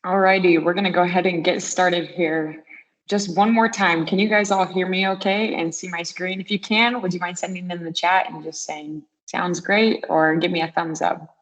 Alrighty, we're gonna go ahead and get started here. Just one more time, can you guys all hear me okay and see my screen? If you can, would you mind sending in the chat and just saying, sounds great, or give me a thumbs up?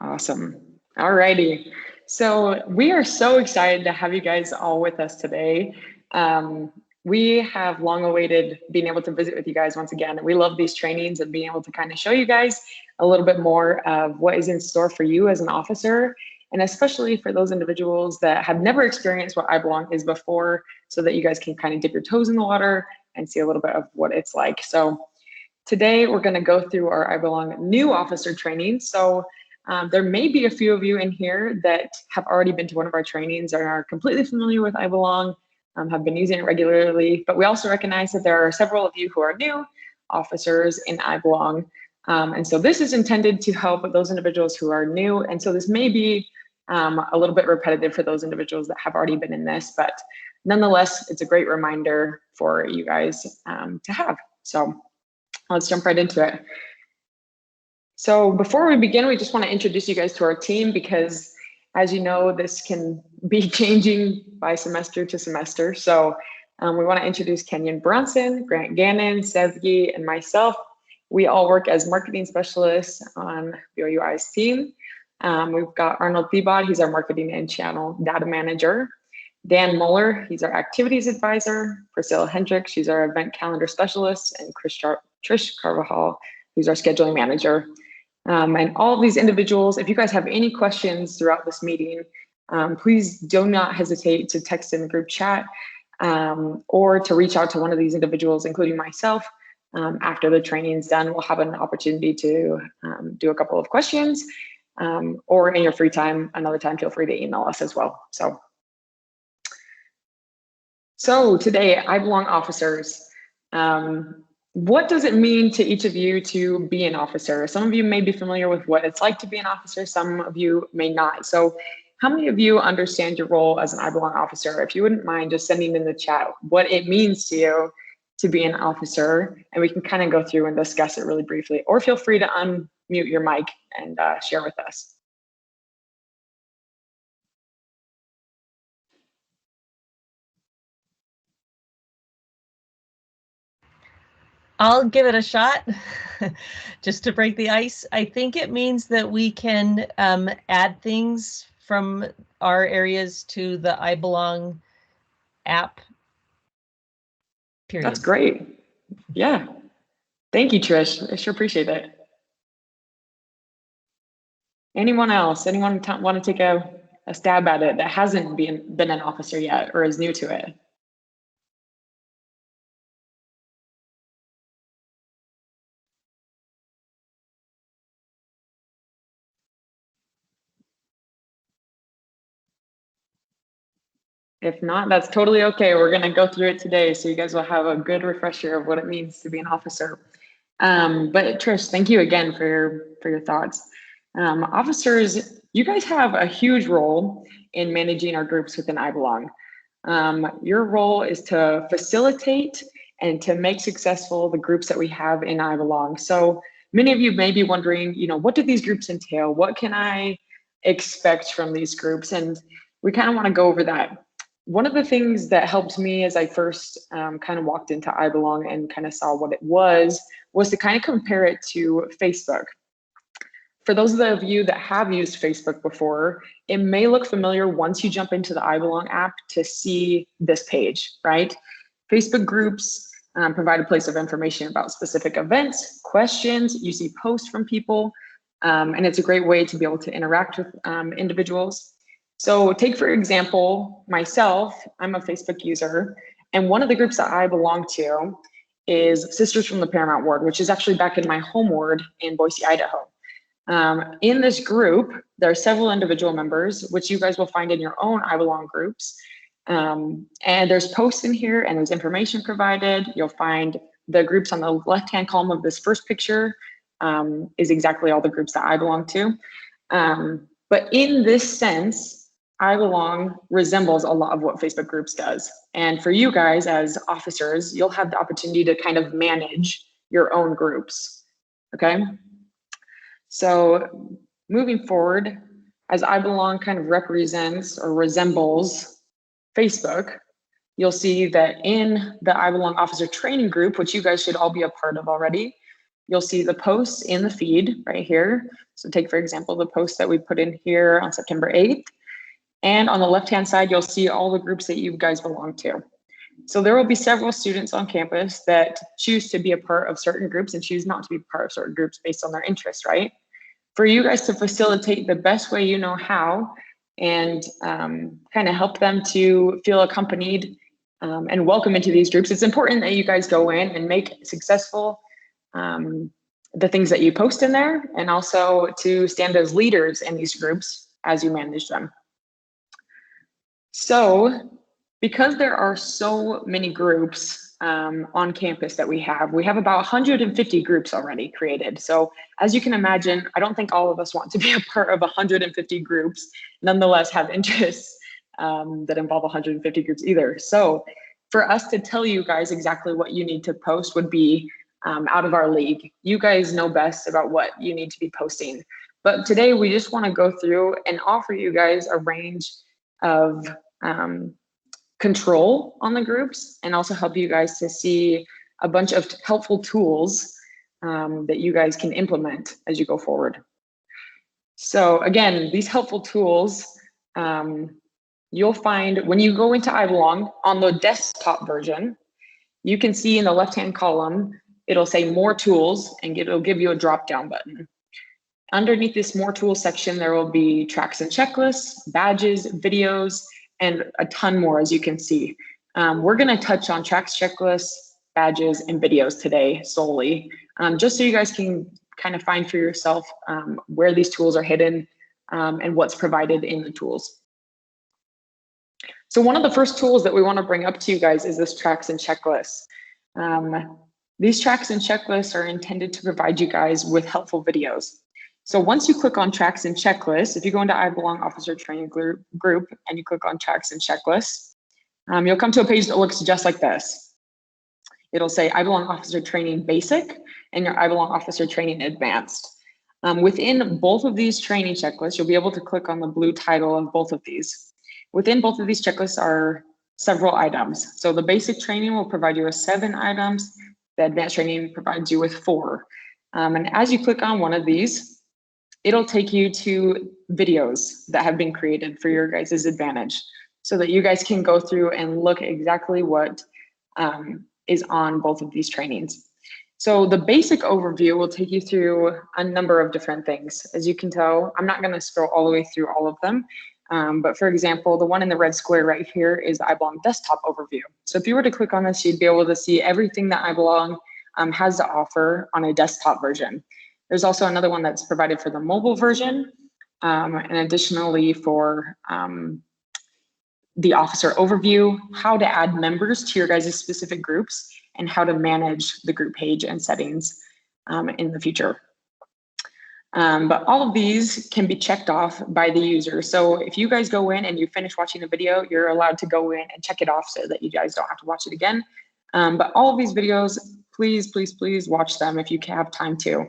Awesome. Alrighty. So we are so excited to have you guys all with us today. We have long awaited being able to visit with you guys once again. We love these trainings and being able to kind of show you guys a little bit more of what is in store for you as an officer, and especially for those individuals that have never experienced what I Belong is before, so that you guys can kind of dip your toes in the water and see a little bit of what it's like. So today we're going to go through our I Belong new officer training. So there may be a few of you in here that have already been to one of our trainings and are completely familiar with I Belong, have been using it regularly, but we also recognize that there are several of you who are new officers in I Belong. And so this is intended to help those individuals who are new. And so this may be a little bit repetitive for those individuals that have already been in this, but nonetheless, it's a great reminder for you guys to have. So let's jump right into it. So before we begin, we just want to introduce you guys to our team because, as you know, this can be changing by semester to semester. So we want to introduce Kenyon Brunson, Grant Gannon, Sevgi, and myself. We all work as marketing specialists on BYU-I's team. We've got Arnold Peabody, he's our marketing and channel data manager. Dan Muller, he's our activities advisor. Priscilla Hendricks, she's our event calendar specialist. And Trish Carvajal, who's our scheduling manager. And all of these individuals, if you guys have any questions throughout this meeting, please do not hesitate to text in the group chat or to reach out to one of these individuals, including myself. After the training's done, we'll have an opportunity to do a couple of questions, or in your free time, another time, feel free to email us as well. So today, I Belong officers. What does it mean to each of you to be an officer? Some of you may be familiar with what it's like to be an officer, some of you may not. So how many of you understand your role as an I Belong officer? If you wouldn't mind just sending in the chat what it means to you to be an officer, and we can kind of go through and discuss it really briefly, or feel free to unmute your mic and share with us. I'll give it a shot just to break the ice. I think it means that we can add things from our areas to the I Belong app. Period. That's great. Yeah. Thank you, Trish. I sure appreciate it. Anyone else? Anyone want to take a stab at it that hasn't been an officer yet or is new to it? If not, that's totally okay. We're going to go through it today, so you guys will have a good refresher of what it means to be an officer. But Trish, thank you again for your thoughts. Officers, you guys have a huge role in managing our groups within I Belong. Your role is to facilitate and to make successful the groups that we have in I Belong. So many of you may be wondering, what do these groups entail? What can I expect from these groups? And we kind of want to go over that. One of the things that helped me as I first kind of walked into I Belong and kind of saw what it was to kind of compare it to Facebook. For those of you that have used Facebook before, it may look familiar once you jump into the I Belong app to see this page, right? Facebook groups provide a place of information about specific events, questions, you see posts from people, and it's a great way to be able to interact with individuals. So take, for example, myself, I'm a Facebook user, and one of the groups that I belong to is Sisters from the Paramount Ward, which is actually back in my home ward in Boise, Idaho. In this group, there are several individual members, which you guys will find in your own I Belong groups. And there's posts in here and there's information provided. You'll find the groups on the left-hand column of this first picture is exactly all the groups that I belong to. But in this sense, I Belong resembles a lot of what Facebook groups does. And for you guys as officers, you'll have the opportunity to kind of manage your own groups, okay? So moving forward, as I Belong kind of represents or resembles Facebook, you'll see that in the I Belong Officer Training Group, which you guys should all be a part of already, you'll see the posts in the feed right here. So take, for example, the post that we put in here on September 8th. And on the left-hand side, you'll see all the groups that you guys belong to. So there will be several students on campus that choose to be a part of certain groups and choose not to be part of certain groups based on their interests, right? For you guys to facilitate the best way you know how and kind of help them to feel accompanied and welcome into these groups, it's important that you guys go in and make successful the things that you post in there, and also to stand as leaders in these groups as you manage them. So because there are so many groups on campus that we have about 150 groups already created. So as you can imagine, I don't think all of us want to be a part of 150 groups, nonetheless have interests that involve 150 groups either. So for us to tell you guys exactly what you need to post would be out of our league. You guys know best about what you need to be posting. But today we just want to go through and offer you guys a range of control on the groups, and also help you guys to see a bunch of helpful tools that you guys can implement as you go forward. So again, these helpful tools you'll find when you go into I Belong on the desktop version. You can see in the left-hand column, it'll say more tools, and it'll give you a drop-down button. Underneath this more tools section, there will be tracks and checklists, badges, videos, and a ton more, as you can see. We're gonna touch on tracks, checklists, badges, and videos today solely, just so you guys can kind of find for yourself where these tools are hidden and what's provided in the tools. So one of the first tools that we wanna bring up to you guys is this tracks and checklists. These tracks and checklists are intended to provide you guys with helpful videos. So once you click on tracks and checklists, if you go into I Belong Officer Training Group and you click on tracks and checklists, you'll come to a page that looks just like this. It'll say I Belong Officer Training Basic and your I Belong Officer Training Advanced. Within both of these training checklists, you'll be able to click on the blue title of both of these. Within both of these checklists are several items. So the basic training will provide you with 7 items. The advanced training provides you with 4. And as you click on one of these, it'll take you to videos that have been created for your guys' advantage, so that you guys can go through and look exactly what is on both of these trainings. So the basic overview will take you through a number of different things. As you can tell, I'm not gonna scroll all the way through all of them, but for example, the one in the red square right here is I Belong desktop overview. So if you were to click on this, you'd be able to see everything that I Belong has to offer on a desktop version. There's also another one that's provided for the mobile version, and additionally for the officer overview, how to add members to your guys' specific groups, and how to manage the group page and settings in the future. But all of these can be checked off by the user. So if you guys go in and you finish watching the video, you're allowed to go in and check it off so that you guys don't have to watch it again. But all of these videos, please, please, please watch them if you have time to.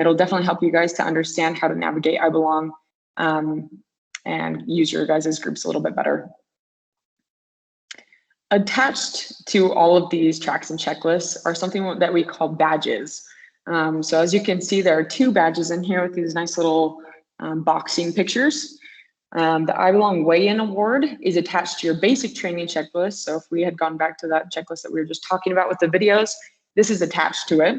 It'll definitely help you guys to understand how to navigate I Belong and use your guys' groups a little bit better. Attached to all of these tracks and checklists are something that we call badges. So as you can see, there are 2 badges in here with these nice little boxing pictures. The I Belong Weigh-In Award is attached to your basic training checklist. So if we had gone back to that checklist that we were just talking about with the videos, this is attached to it.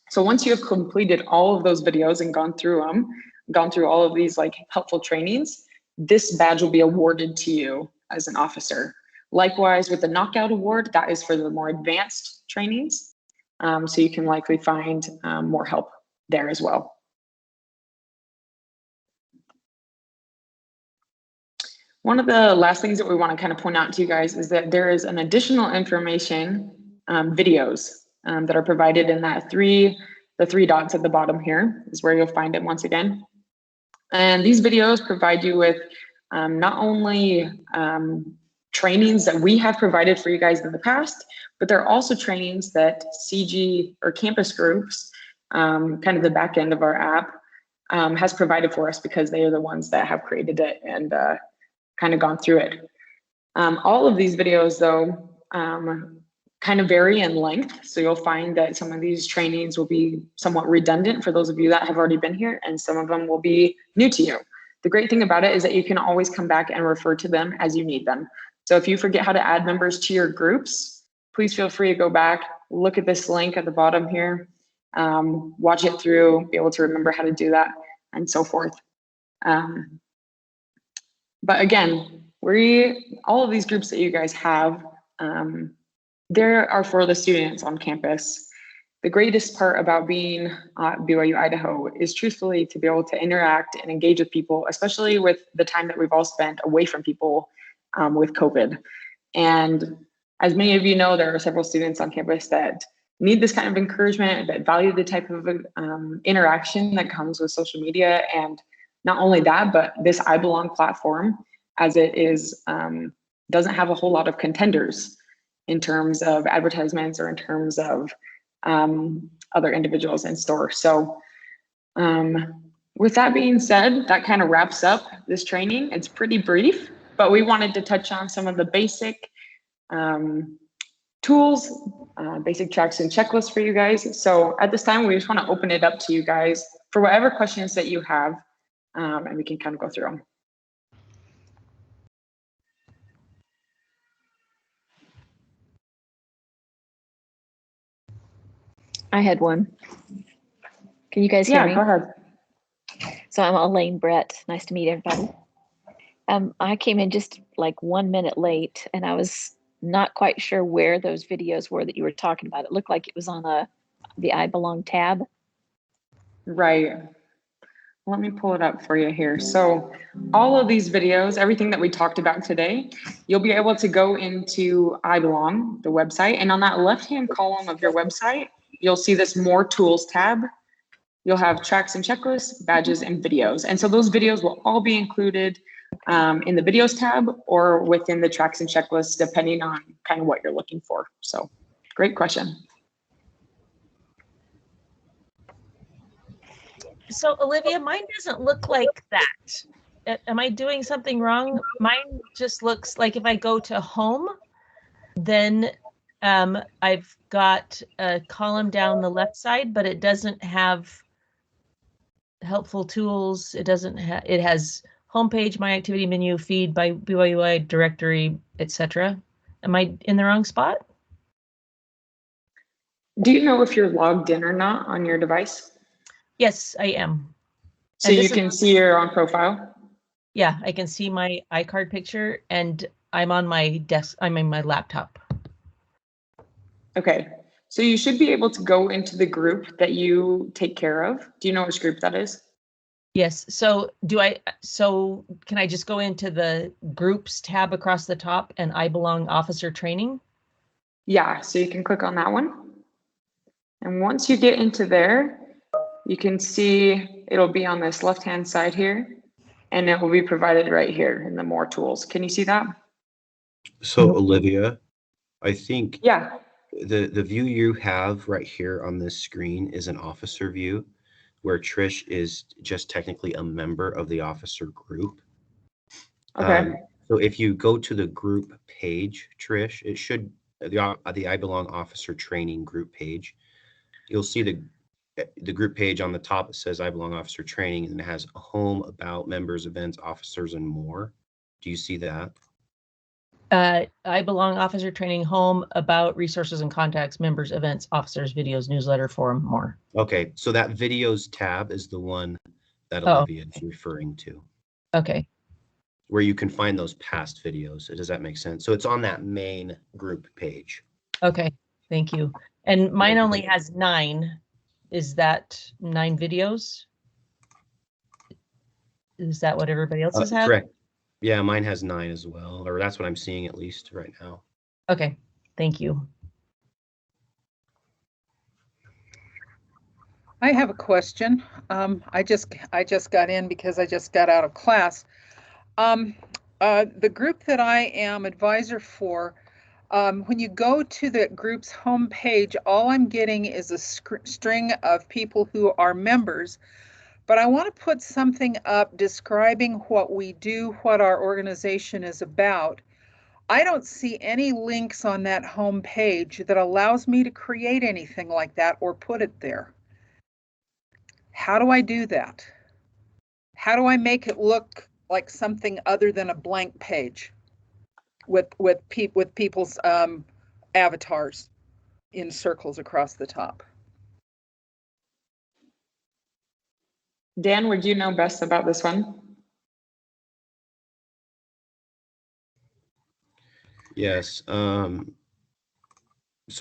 So once you have completed all of those videos and gone through all of these like helpful trainings, this badge will be awarded to you as an officer. Likewise with the Knockout Award, that is for the more advanced trainings. So you can likely find more help there as well. One of the last things that we want to kind of point out to you guys is that there is an additional information videos that are provided in that the 3 dots at the bottom here is where you'll find it once again. And these videos provide you with not only trainings that we have provided for you guys in the past, but they're also trainings that CG or campus groups, kind of the back end of our app, has provided for us, because they are the ones that have created it and kind of gone through it. All of these videos, though, kind of vary in length. So you'll find that some of these trainings will be somewhat redundant for those of you that have already been here, and some of them will be new to you. The great thing about it is that you can always come back and refer to them as you need them. So if you forget how to add members to your groups, please feel free to go back, look at this link at the bottom here, watch it through, be able to remember how to do that, and so forth. But again, all of these groups that you guys have, there are for the students on campus. The greatest part about being at BYU-Idaho is truthfully to be able to interact and engage with people, especially with the time that we've all spent away from people with COVID. And as many of you know, there are several students on campus that need this kind of encouragement, that value the type of interaction that comes with social media. And not only that, but this I Belong platform, as it is, doesn't have a whole lot of contenders in terms of advertisements or in terms of other individuals in store. So with that being said, that kind of wraps up this training. It's pretty brief, but we wanted to touch on some of the basic tools, basic tracks and checklists for you guys. So at this time, we just want to open it up to you guys for whatever questions that you have, and we can kind of go through them. I had one. Can you guys hear me? Yeah, go ahead. So I'm Elaine Brett. Nice to meet everybody. I came in just like 1 minute late, and I was not quite sure where those videos were that you were talking about. It looked like it was on the I Belong tab. Right. Let me pull it up for you here. So all of these videos, everything that we talked about today, you'll be able to go into I Belong, the website, and on that left-hand column of your website, you'll see this More Tools tab. You'll have tracks and checklists, badges, and videos. And so those videos will all be included in the videos tab or within the tracks and checklists, depending on kind of what you're looking for. So great question. So Olivia, mine doesn't look like that. Am I doing something wrong? Mine just looks like if I go to home, then I've got a column down the left side, but it doesn't have helpful tools. It doesn't have, it has homepage, my activity menu, feed by BYU directory, etc. Am I in the wrong spot? Do you know if you're logged in or not on your device? Yes, I am. So you can see your own profile? Yeah, I can see my iCard picture, and I'm on my desk. I'm in my laptop. Okay, so you should be able to go into the group that you take care of. Do you know which group that is? Yes. So can I just go into the groups tab across the top and I Belong Officer Training? Yeah, so you can click on that one. And once you get into there, you can see it'll be on this left-hand side here, and it will be provided right here in the More Tools. Can you see that? So Olivia, I think Yeah. the view you have right here on this screen is an officer view, where Trish is just technically a member of the officer group. Okay. So if you go to the group page, Trish, it should the I Belong Officer Training group page. You'll see the group page on the top. It says I Belong Officer Training, and it has a home, about, members, events, officers, and more. Do you see that? I Belong Officer Training, home, about, resources and contacts, members, events, officers, videos, newsletter, forum, more. Okay, so that videos tab is the one that Olivia is referring to. Okay. Where you can find those past videos. Does that make sense? So it's on that main group page. Okay, thank you. And mine only has 9. Is that 9 videos? Is that what everybody else's has? Correct. Yeah, mine has 9 as well, or that's what I'm seeing at least right now. Okay, thank you. I have a question. I just got in because I just got out of class. The group that I am advisor for, when you go to the group's homepage, all I'm getting is a string of people who are members, but I want to put something up describing what we do, what our organization is about. I don't see any links on that home page that allows me to create anything like that or put it there. How do I do that? How do I make it look like something other than a blank page with people's avatars in circles across the top? Dan, would you know best about this one? Yes. So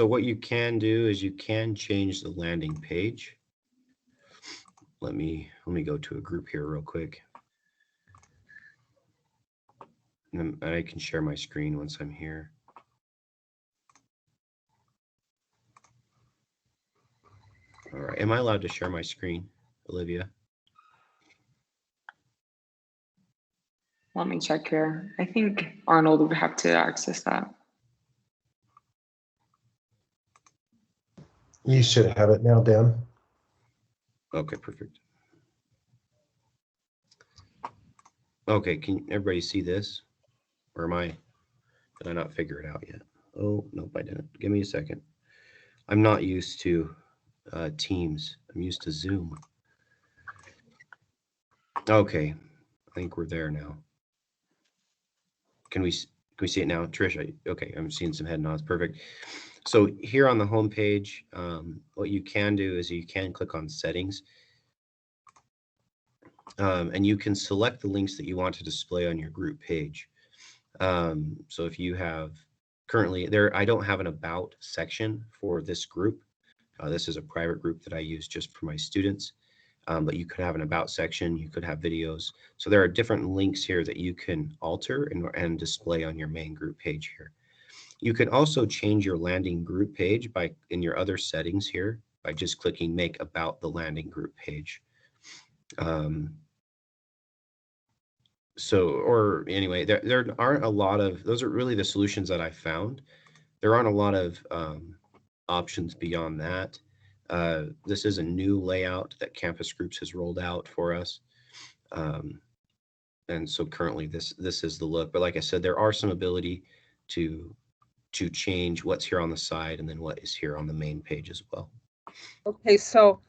what you can do is you can change the landing page. Let me go to a group here real quick. And I can share my screen once I'm here. All right. Am I allowed to share my screen, Olivia? Let me check here. I think Arnold would have to access that. You should have it now, Dan. Okay, perfect. Okay, can everybody see this? Or did I not figure it out yet? Oh, nope, I didn't. Give me a second. I'm not used to Teams. I'm used to Zoom. Okay, I think we're there now. Can we see it now? Trish, okay, I'm seeing some head nods. Perfect. So here on the home page, what you can do is you can click on settings. And you can select the links that you want to display on your group page. So if you have currently I don't have an about section for this group. This is a private group that I use just for my students. But you could have an about section, you could have videos. So there are different links here that you can alter and display on your main group page here. You can also change your landing group page in your other settings here by just clicking make about the landing group page. Or anyway, there aren't a lot of, those are really the solutions that I found. There aren't a lot of options beyond that. This is a new layout that Campus Groups has rolled out for us. And so currently this is the look, but like I said, there are some ability to change what's here on the side and then what is here on the main page as well. Okay, so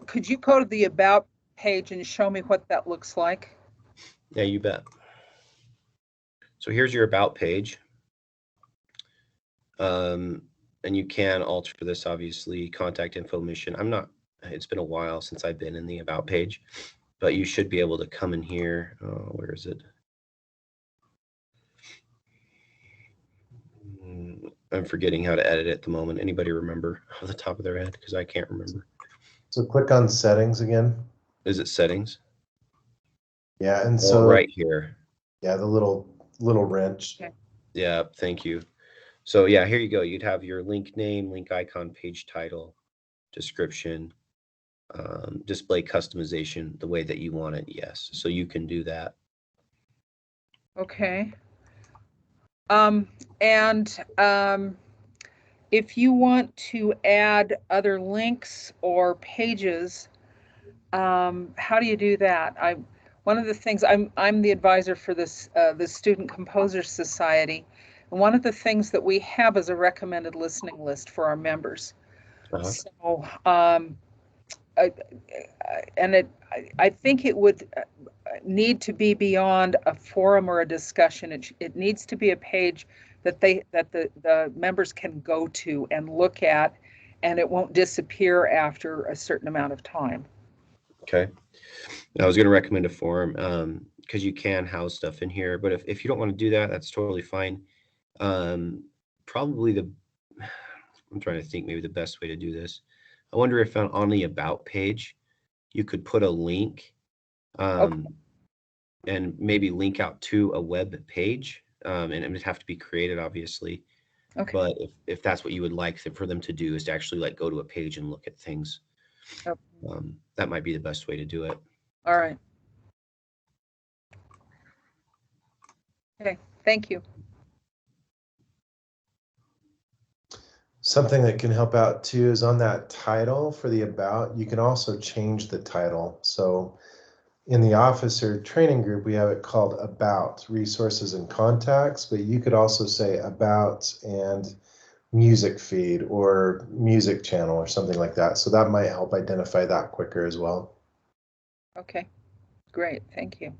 could you go to the about page and show me what that looks like? Yeah, you bet. So here's your about page. And you can alter this, obviously, contact info, mission. It's been a while since I've been in the about page, but you should be able to come in here. Where is it? I'm forgetting how to edit it at the moment. Anybody remember off the top of their head? Because I can't remember. So click on settings again. Is it settings? Yeah, and so right here. Yeah, the little wrench. Okay. Yeah, thank you. So yeah, here you go. You'd have your link name, link icon, page title, description, display customization the way that you want it. Yes, so you can do that. Okay. If you want to add other links or pages, how do you do that? One of the things, I'm the advisor for this the Student Composers Society, and one of the things that we have is a recommended listening list for our members. So, I think it would need to be beyond a forum or a discussion. It needs to be a page that the members can go to and look at, and it won't disappear after a certain amount of time. Okay. I was going to recommend a forum because you can house stuff in here, but if you don't want to do that, that's totally fine. Probably I'm trying to think maybe the best way to do this. I wonder if on the about page, you could put a link and maybe link out to a web page. And it would have to be created, obviously. Okay. But if that's what you would like for them to do, is to actually go to a page and look at things. Okay. That might be the best way to do it. All right. Okay, thank you. Something that can help out too is on that title for the about, you can also change the title. So in the officer training group, we have it called About Resources and Contacts, but you could also say About and Music Feed or Music Channel or something like that. So that might help identify that quicker as well. Okay, great, thank you.